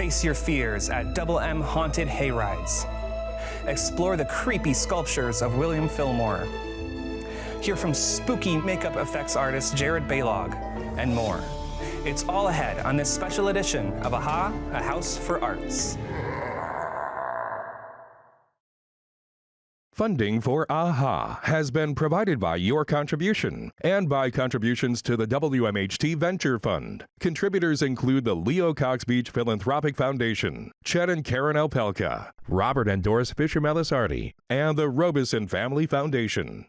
Face your fears at WM Haunted Hayrides. Explore the creepy sculptures of William Fillmore. Hear from spooky makeup effects artist Jared Balog, and more. It's all ahead on this special edition of AHA, A House for Arts. Funding for AHA has been provided by your contribution and by contributions to the WMHT Venture Fund. Contributors include the Leo Cox Beach Philanthropic Foundation, Chet and Karen Alpelka, Robert and Doris Fisher-Melisardi, and the Robeson Family Foundation.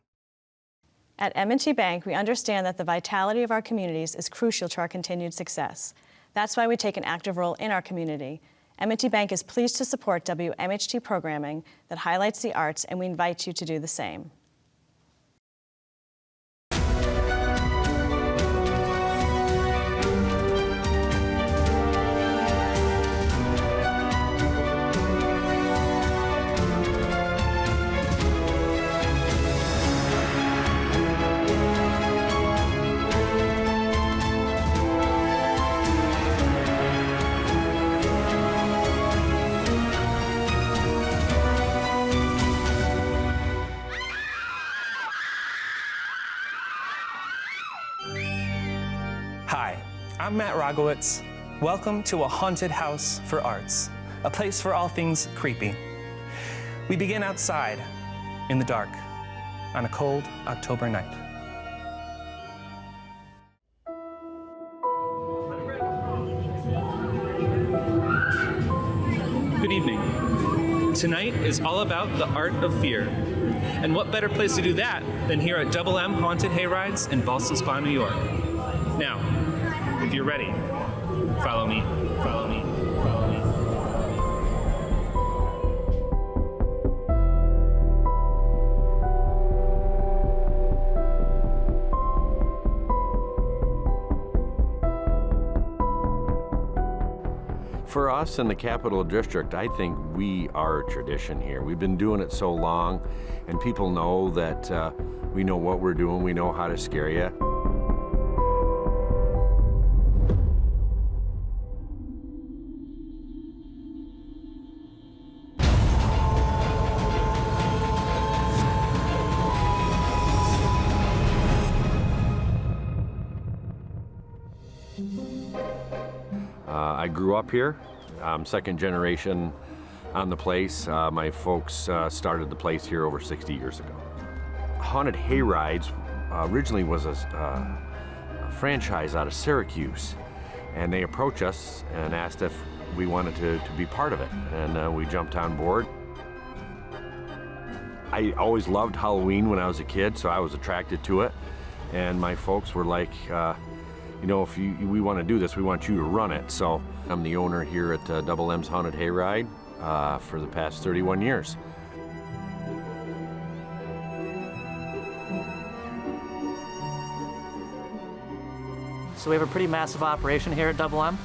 At M&T Bank, we understand that the vitality of our communities is crucial to our continued success. That's why we take an active role in our community. M&T Bank is pleased to support WMHT programming that highlights the arts, and we invite you to do the same. Hi, I'm Matt Rogowitz. Welcome to a haunted house for arts, a place for all things creepy. We begin outside, in the dark, on a cold October night. Good evening. Tonight is all about the art of fear. And what better place to do that than here at WM Haunted Hayrides in Ballston Spa, New York. Now, if you're ready, follow me, follow me, follow me. For us in the Capital District, I think we are a tradition here. We've been doing it so long, and people know that we know what we're doing, we know how to scare you. I grew up here. I'm second generation on the place. My folks started the place here over 60 years ago. Haunted Hayrides originally was a franchise out of Syracuse, and they approached us and asked if we wanted to be part of it, and we jumped on board. I always loved Halloween when I was a kid, so I was attracted to it, and my folks were like, you know, if we want to do this, we want you to run it. So I'm the owner here at Double M's Haunted Hayride for the past 31 years. So we have a pretty massive operation here at Double M,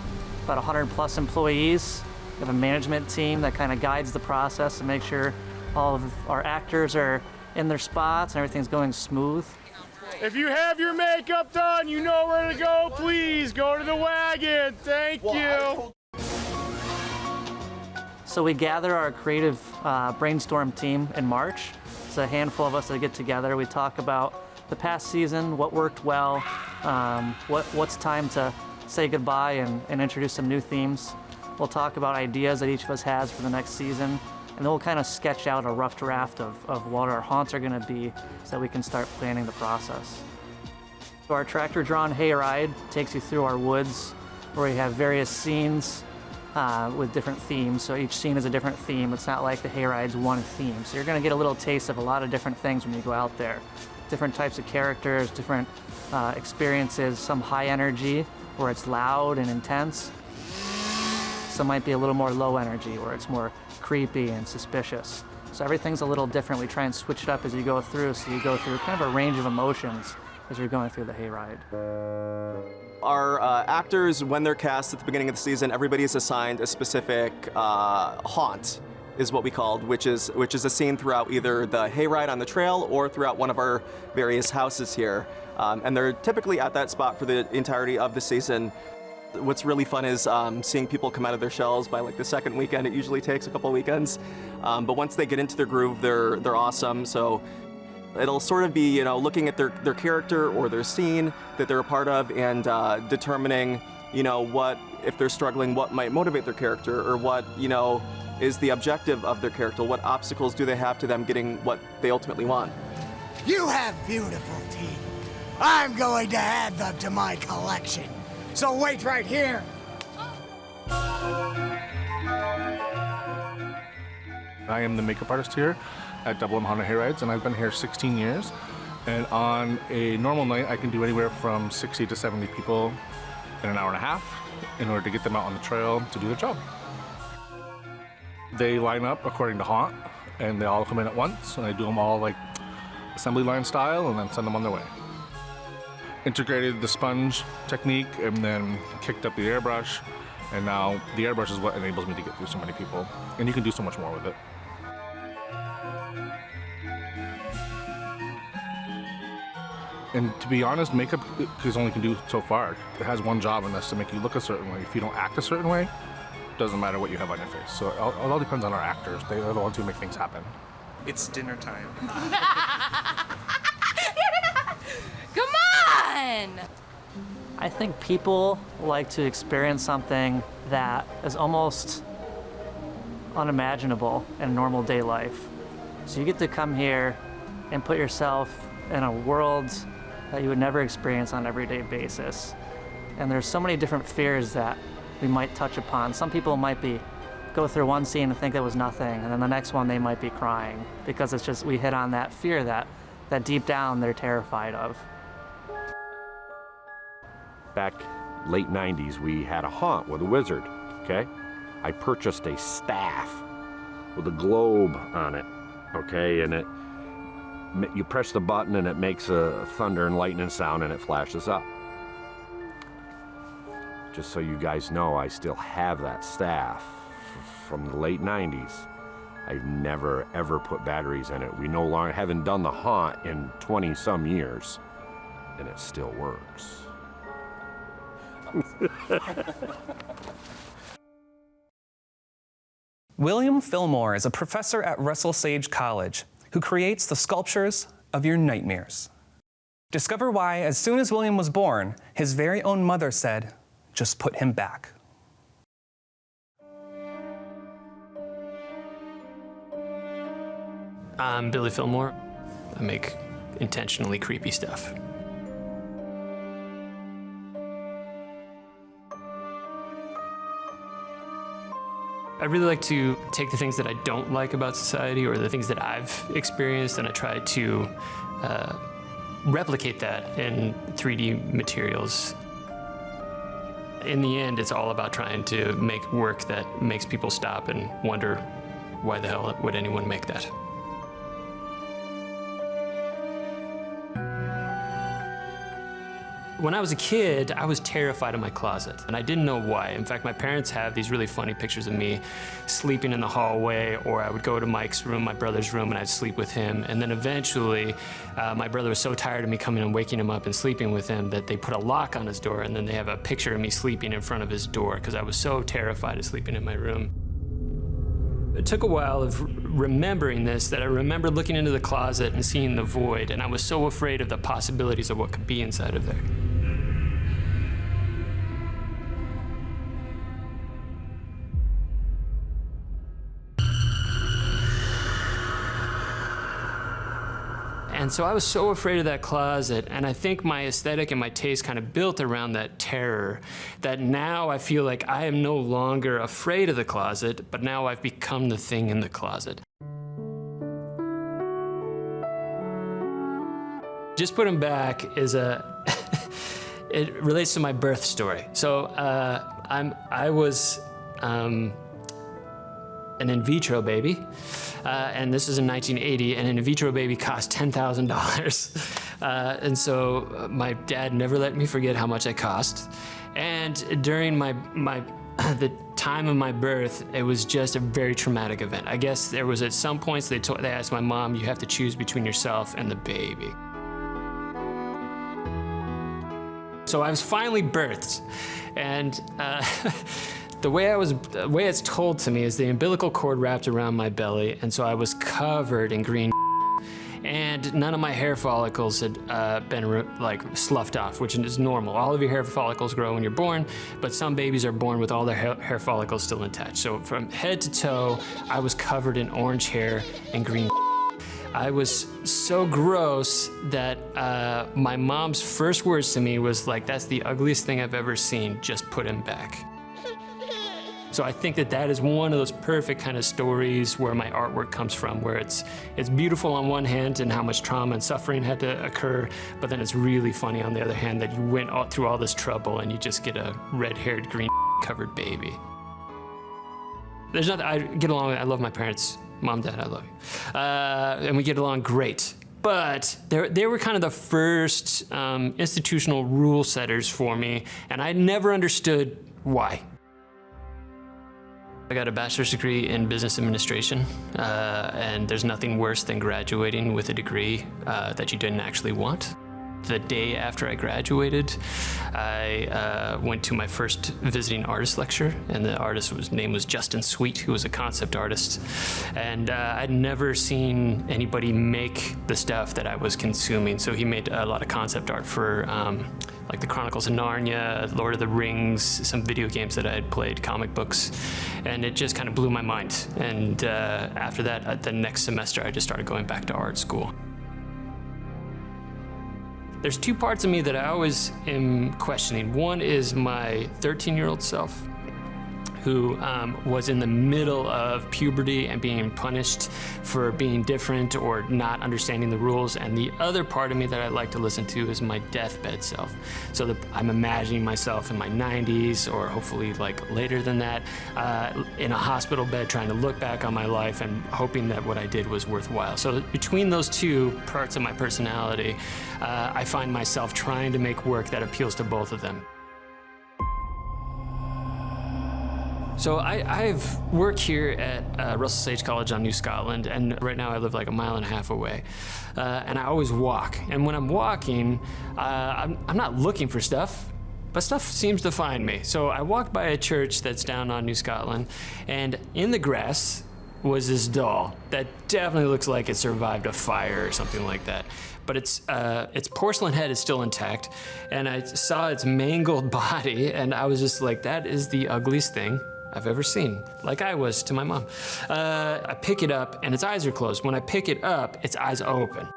about 100 plus employees. We have a management team that kind of guides the process to make sure all of our actors are in their spots and everything's going smooth. If you have your makeup done, you know where to go, please go to the wagon. Thank you. So we gather our creative brainstorm team in March. It's a handful of us that get together. We talk about the past season, what worked well, what's time to say goodbye and introduce some new themes. We'll talk about ideas that each of us has for the next season, and then we'll kind of sketch out a rough draft of what our haunts are going to be so that we can start planning the process. So our tractor-drawn hayride takes you through our woods where we have various scenes with different themes. So each scene is a different theme. It's not like the hayride's one theme. So you're going to get a little taste of a lot of different things when you go out there. Different types of characters, different experiences, some high energy where it's loud and intense. Some might be a little more low energy where it's more creepy and suspicious. So everything's a little different. We try and switch it up as you go through, so you go through kind of a range of emotions as you're going through the hayride. Our actors, when they're cast at the beginning of the season, everybody is assigned a specific haunt, is what we called, which is a scene throughout either the hayride on the trail or throughout one of our various houses here. And they're typically at that spot for the entirety of the season. What's really fun is seeing people come out of their shells by like the second weekend. It usually takes a couple weekends, but once they get into their groove, they're awesome. So it'll sort of be, looking at their character or their scene that they're a part of and determining, what, if they're struggling, what might motivate their character, or what, is the objective of their character. What obstacles do they have to them getting what they ultimately want? You have beautiful teeth. I'm going to add them to my collection. So wait right here. I am the makeup artist here at WM Hayrides, and I've been here 16 years. And on a normal night, I can do anywhere from 60 to 70 people in an hour and a half in order to get them out on the trail to do their job. They line up according to haunt, and they all come in at once, and I do them all like assembly line style, and then send them on their way. Integrated the sponge technique and then kicked up the airbrush, and now the airbrush is what enables me to get through so many people, and you can do so much more with it. And to be honest, makeup only can do so far. It has one job, and that's to make you look a certain way. If you don't act a certain way, it doesn't matter what you have on your face. So it all depends on our actors. They are the ones who make things happen. It's dinner time. Come on! I think people like to experience something that is almost unimaginable in normal day life. So you get to come here and put yourself in a world that you would never experience on an everyday basis. And there's so many different fears that we might touch upon. Some people might go through one scene and think it was nothing, and then the next one they might be crying because it's just, we hit on that fear that deep down they're terrified of. Back late 90s, we had a haunt with a wizard, okay? I purchased a staff with a globe on it, okay? And you press the button and it makes a thunder and lightning sound and it flashes up. Just so you guys know, I still have that staff from the late 90s. I've never, ever put batteries in it. We no longer haven't done the haunt in 20-some years, and it still works. William Fillmore is a professor at Russell Sage College who creates the sculptures of your nightmares. Discover why, as soon as William was born, his very own mother said, "Just put him back." I'm Billy Fillmore. I make intentionally creepy stuff. I really like to take the things that I don't like about society or the things that I've experienced, and I try to replicate that in 3D materials. In the end, it's all about trying to make work that makes people stop and wonder, why the hell would anyone make that? When I was a kid, I was terrified of my closet, and I didn't know why. In fact, my parents have these really funny pictures of me sleeping in the hallway, or I would go to Mike's room, my brother's room, and I'd sleep with him. And then eventually, my brother was so tired of me coming and waking him up and sleeping with him that they put a lock on his door, and then they have a picture of me sleeping in front of his door because I was so terrified of sleeping in my room. It took a while of remembering this that I remember looking into the closet and seeing the void, and I was so afraid of the possibilities of what could be inside of there. And so I was so afraid of that closet, and I think my aesthetic and my taste kind of built around that terror, that now I feel like I am no longer afraid of the closet, but now I've become the thing in the closet. Just Put Him Back is it relates to my birth story. So I was an in vitro baby. And this is in 1980, and an in vitro baby cost $10,000. And so my dad never let me forget how much I cost. And during the time of my birth, it was just a very traumatic event. I guess there was at some points they asked my mom, you have to choose between yourself and the baby. So I was finally birthed, and the way it's told to me is the umbilical cord wrapped around my belly, and so I was covered in green, and none of my hair follicles had been sloughed off, which is normal. All of your hair follicles grow when you're born, but some babies are born with all their hair follicles still attached. So from head to toe, I was covered in orange hair and green. I was so gross that my mom's first words to me was like, "That's the ugliest thing I've ever seen, just put him back." So I think that is one of those perfect kind of stories where my artwork comes from, where it's beautiful on one hand and how much trauma and suffering had to occur, but then it's really funny on the other hand that you went through all this trouble and you just get a red-haired, green-covered baby. There's nothing, I get along with, I love my parents. Mom, Dad, I love you. And we get along great. But they were kind of the first institutional rule setters for me, and I never understood why. I got a bachelor's degree in business administration, and there's nothing worse than graduating with a degree that you didn't actually want. The day after I graduated, I went to my first visiting artist lecture, and the artist's name was Justin Sweet, who was a concept artist. And I'd never seen anybody make the stuff that I was consuming. So he made a lot of concept art for like the Chronicles of Narnia, Lord of the Rings, some video games that I had played, comic books, and it just kind of blew my mind. And after that, the next semester, I just started going back to art school. There's two parts of me that I always am questioning. One is my 13-year-old self, who was in the middle of puberty and being punished for being different or not understanding the rules. And the other part of me that I like to listen to is my deathbed self. So I'm imagining myself in my 90s, or hopefully like later than that, in a hospital bed trying to look back on my life and hoping that what I did was worthwhile. So between those two parts of my personality, I find myself trying to make work that appeals to both of them. So I've worked here at Russell Sage College on New Scotland, and right now I live like a mile and a half away. And I always walk. And when I'm walking, I'm not looking for stuff, but stuff seems to find me. So I walked by a church that's down on New Scotland, and in the grass was this doll that definitely looks like it survived a fire or something like that. But its porcelain head is still intact, and I saw its mangled body, and I was just like, that is the ugliest thing I've ever seen, like I was to my mom. I pick it up, and its eyes are closed. When I pick it up, its eyes open.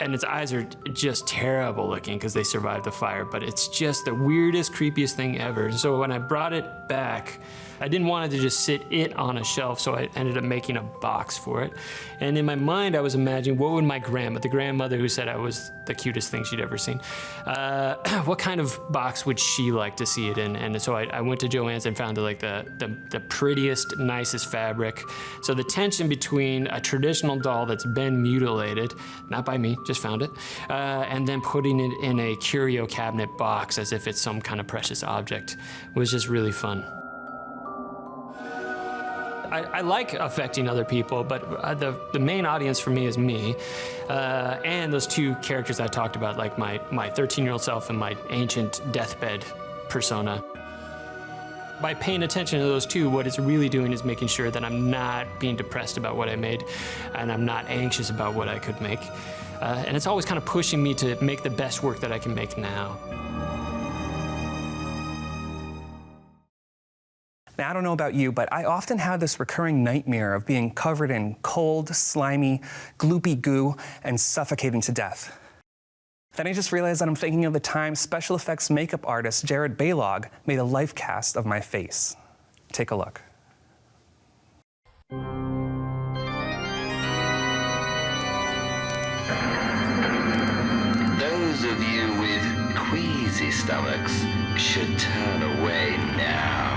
And its eyes are just terrible looking because they survived the fire, but it's just the weirdest, creepiest thing ever. So when I brought it back, I didn't want it to just sit on a shelf, so I ended up making a box for it. And in my mind, I was imagining, what would my grandma, the grandmother who said I was the cutest thing she'd ever seen, what kind of box would she like to see it in? And so I went to Joann's and found like the prettiest, nicest fabric. So the tension between a traditional doll that's been mutilated, not by me, just found it, and then putting it in a curio cabinet box as if it's some kind of precious object was just really fun. I like affecting other people, but the main audience for me is me, and those two characters I talked about, like my 13-year-old self and my ancient deathbed persona. By paying attention to those two, what it's really doing is making sure that I'm not being depressed about what I made, and I'm not anxious about what I could make. And it's always kind of pushing me to make the best work that I can make now. Now, I don't know about you, but I often have this recurring nightmare of being covered in cold, slimy, gloopy goo and suffocating to death. Then I just realized that I'm thinking of the time special effects makeup artist Jared Balog made a life cast of my face. Take a look. Those of you with queasy stomachs should turn away now.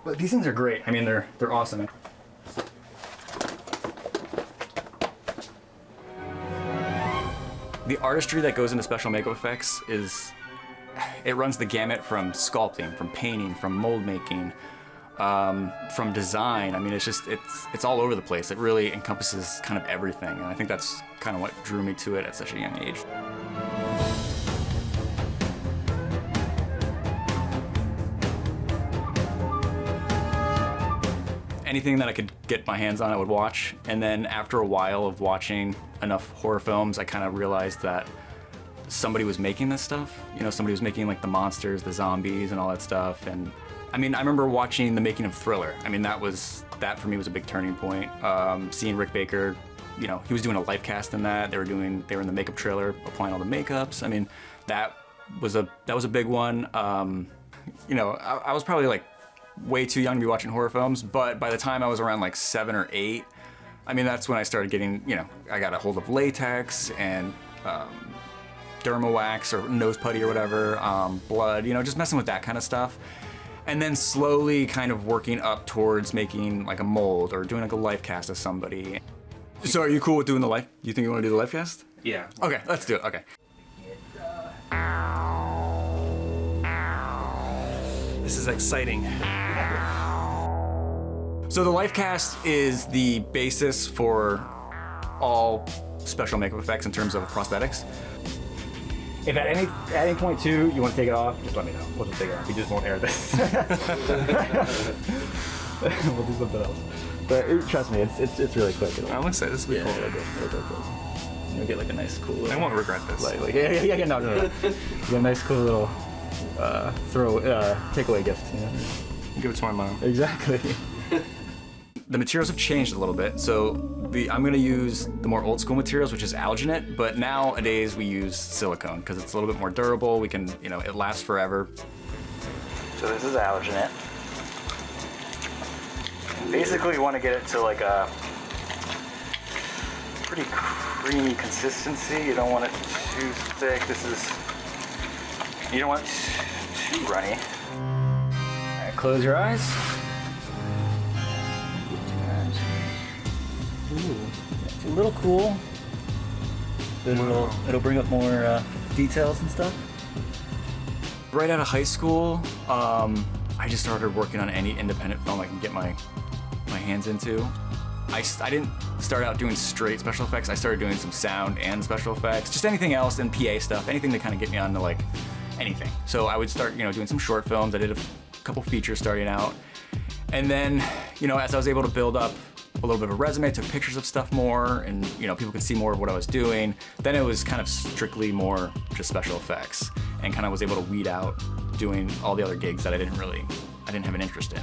But these things are great. I mean, they're awesome. The artistry that goes into special makeup effects is it runs the gamut from sculpting, from painting, from mold making, from design. I mean, it's all over the place. It really encompasses kind of everything, and I think that's kind of what drew me to it at such a young age. Anything that I could get my hands on, I would watch. And then after a while of watching enough horror films, I kind of realized that somebody was making this stuff. You know, somebody was making like the monsters, the zombies, and all that stuff. And I mean, I remember watching the making of Thriller. I mean, that for me was a big turning point. Seeing Rick Baker, you know, he was doing a life cast in that. They were in the makeup trailer, applying all the makeups. I mean, that was a big one. You know, I was probably like way too young to be watching horror films, but by the time I was around like 7 or 8, I mean, that's when I started getting, you know, I got a hold of latex and derma wax or nose putty or whatever, blood, you know, just messing with that kind of stuff. And then slowly kind of working up towards making like a mold or doing like a life cast of somebody. So are you cool with doing the life? You think you want to do the life cast? Yeah. Okay, let's do it, okay. This is exciting. So the life cast is the basis for all special makeup effects in terms of prosthetics. If at any point too you want to take it off, just let me know. We'll just take it off. We just won't air this. We'll do something else. But trust me, it's really quick. I'm excited. This will be cool. It'll go. You'll get like a nice cool. I won't regret this. Yeah, no. You get a nice cool little takeaway gift. You know? Give it to my mom. Exactly. The materials have changed a little bit, so I'm going to use the more old school materials, which is alginate, but nowadays we use silicone because it's a little bit more durable. We can, you know, it lasts forever. So this is alginate. Basically, you want to get it to like a pretty creamy consistency. You don't want it too thick. You don't want it too runny. All right, close your eyes. Ooh, it's a little cool, but it'll bring up more details and stuff. Right out of high school, I just started working on any independent film I can get my hands into. I didn't start out doing straight special effects. I started doing some sound and special effects, just anything else and PA stuff, anything to kind of get me onto like anything. So I would start, you know, doing some short films. I did a couple features starting out, and then, you know, as I was able to build up a little bit of a resume, took pictures of stuff more, and you know, people could see more of what I was doing. Then it was kind of strictly more just special effects, and kind of was able to weed out doing all the other gigs that I didn't have an interest in.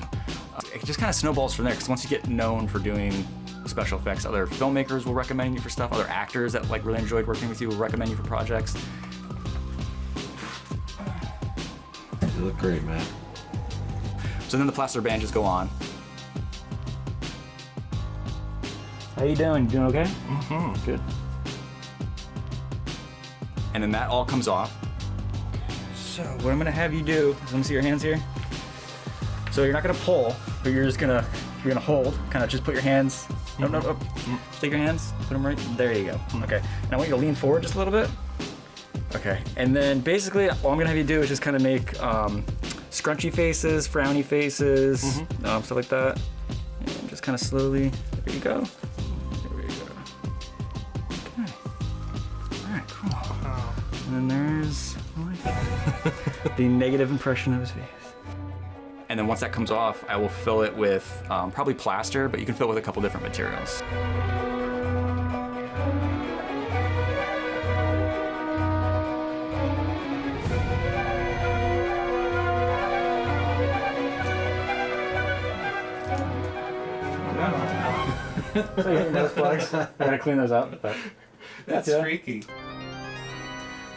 It just kind of snowballs from there, because once you get known for doing special effects, other filmmakers will recommend you for stuff, other actors that like really enjoyed working with you will recommend you for projects. You look great, man. So then the plaster bandages go on. How you doing? You doing okay? Mm-hmm. Good. And then that all comes off. So what I'm gonna have you do is, let me see your hands here. So you're not gonna pull, but you're gonna hold. Kind of just put your hands. No. Take your hands. Put them right. There you go. Okay. And I want you to lean forward just a little bit. Okay. And then basically, all I'm gonna have you do is just kind of make scrunchy faces, frowny faces, stuff like that. And just kind of slowly. There you go. And then there's the negative impression of his face. And then once that comes off, I will fill it with probably plaster, but you can fill it with a couple different materials. So you're hitting those plugs. I gotta clean those up. But That's freaky.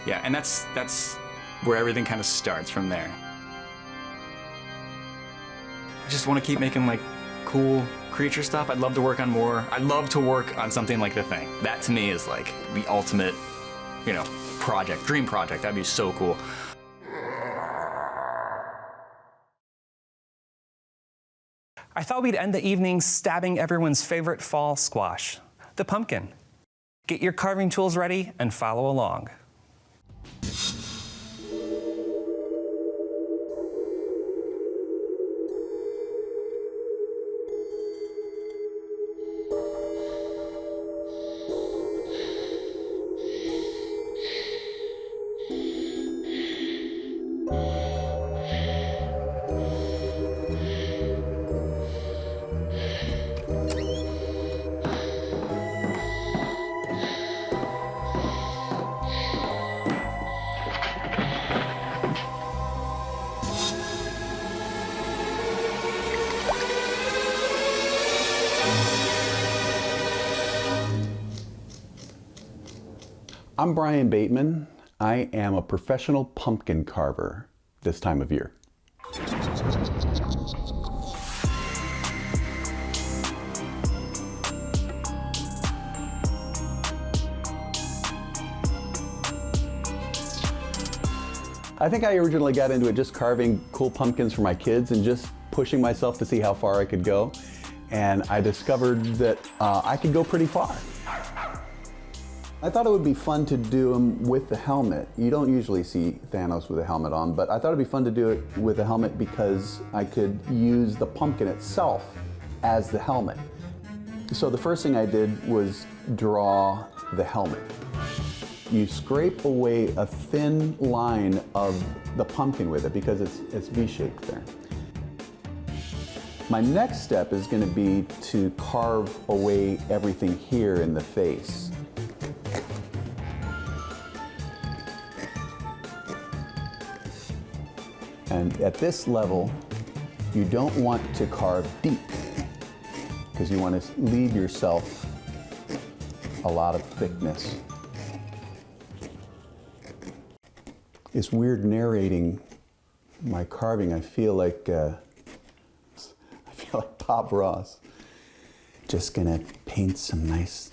Yeah, and that's where everything kind of starts from there. I just want to keep making like cool creature stuff. I'd love to work on more. I'd love to work on something like The Thing. That to me is like the ultimate, you know, project, dream project. That'd be so cool. I thought we'd end the evening stabbing everyone's favorite fall squash, the pumpkin. Get your carving tools ready and follow along. I'm Brian Bateman. I am a professional pumpkin carver this time of year. I think I originally got into it just carving cool pumpkins for my kids and just pushing myself to see how far I could go. And I discovered that I could go pretty far. I thought it would be fun to do them with the helmet. You don't usually see Thanos with a helmet on, but I thought it'd be fun to do it with a helmet because I could use the pumpkin itself as the helmet. So the first thing I did was draw the helmet. You scrape away a thin line of the pumpkin with it because it's V-shaped there. My next step is going to be to carve away everything here in the face. And at this level, you don't want to carve deep because you want to leave yourself a lot of thickness. It's weird narrating my carving. I feel like Bob Ross. Just gonna paint some nice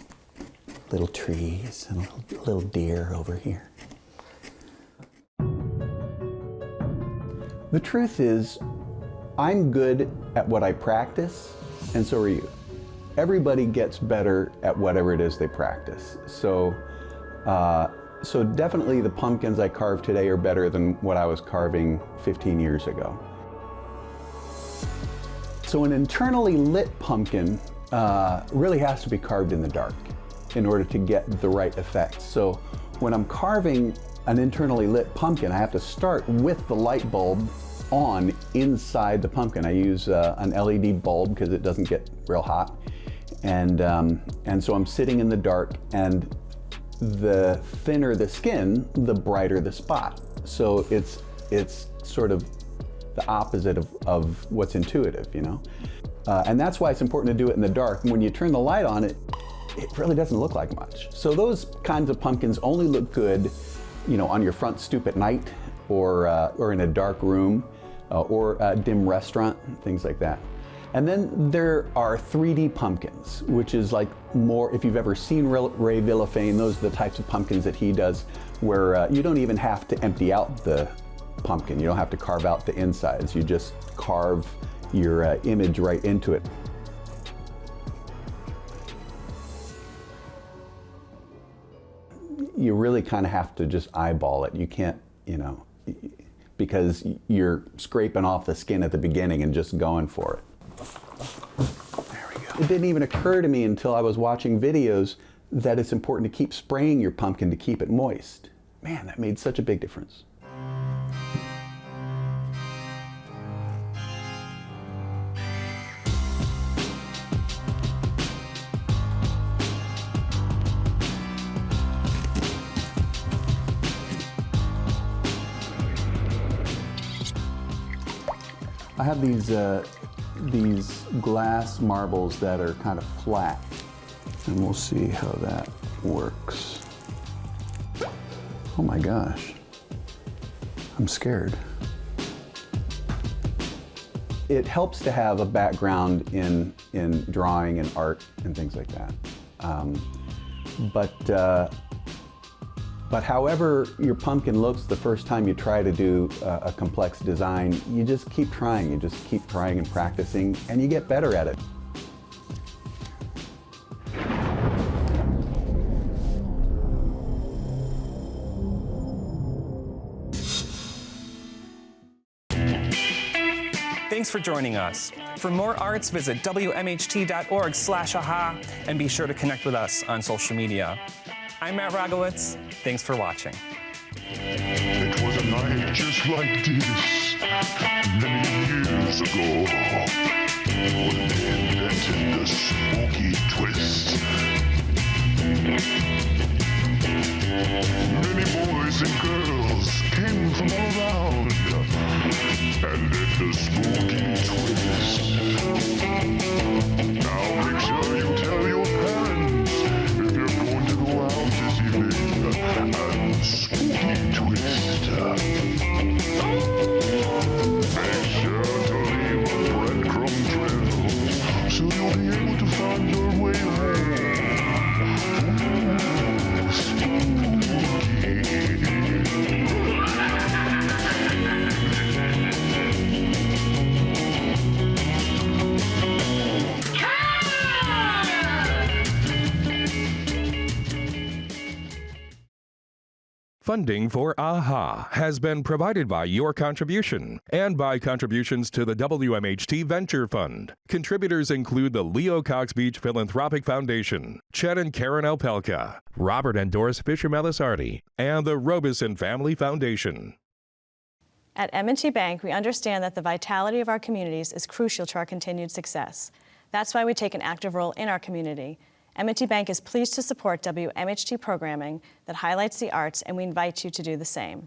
little trees and a little deer over here. The truth is, I'm good at what I practice, and so are you. Everybody gets better at whatever it is they practice. So definitely the pumpkins I carve today are better than what I was carving 15 years ago. So an internally lit pumpkin really has to be carved in the dark in order to get the right effect. So when I'm carving an internally lit pumpkin, I have to start with the light bulb on inside the pumpkin. I use an LED bulb because it doesn't get real hot. And so I'm sitting in the dark, and the thinner the skin, the brighter the spot. So it's sort of the opposite of what's intuitive, you know? And that's why it's important to do it in the dark. When you turn the light on, it really doesn't look like much. So those kinds of pumpkins only look good, you know, on your front stoop at night, or in a dark room, or a dim restaurant, things like that. And then there are 3D pumpkins, which is like more, if you've ever seen Ray Villafane, those are the types of pumpkins that he does, where you don't even have to empty out the pumpkin. You don't have to carve out the insides. You just carve your image right into it. You really kind of have to just eyeball it. You can't, you know, because you're scraping off the skin at the beginning and just going for it. There we go. It didn't even occur to me until I was watching videos that it's important to keep spraying your pumpkin to keep it moist. Man, that made such a big difference. I have these glass marbles that are kind of flat, and we'll see how that works. Oh my gosh, I'm scared. It helps to have a background in drawing and art and things like that. But however your pumpkin looks the first time you try to do a complex design, you just keep trying. You just keep trying and practicing, and you get better at it. Thanks for joining us. For more arts, visit WMHT.org/aha and be sure to connect with us on social media. I'm Matt Rogowitz. Thanks for watching. It was a night just like this, many years ago, when they invented the spooky twist. Many boys and girls came from all around and did the spooky twist. Now make sure you tell your parents if you're going to go out this evening. Funding for AHA has been provided by your contribution and by contributions to the WMHT Venture Fund. Contributors include the Leo Cox Beach Philanthropic Foundation, Chet and Karen Alpelka, Robert and Doris Fisher Melisardi, and the Robeson Family Foundation. At M&T Bank, we understand that the vitality of our communities is crucial to our continued success. That's why we take an active role in our community. M&T Bank is pleased to support WMHT programming that highlights the arts, and we invite you to do the same.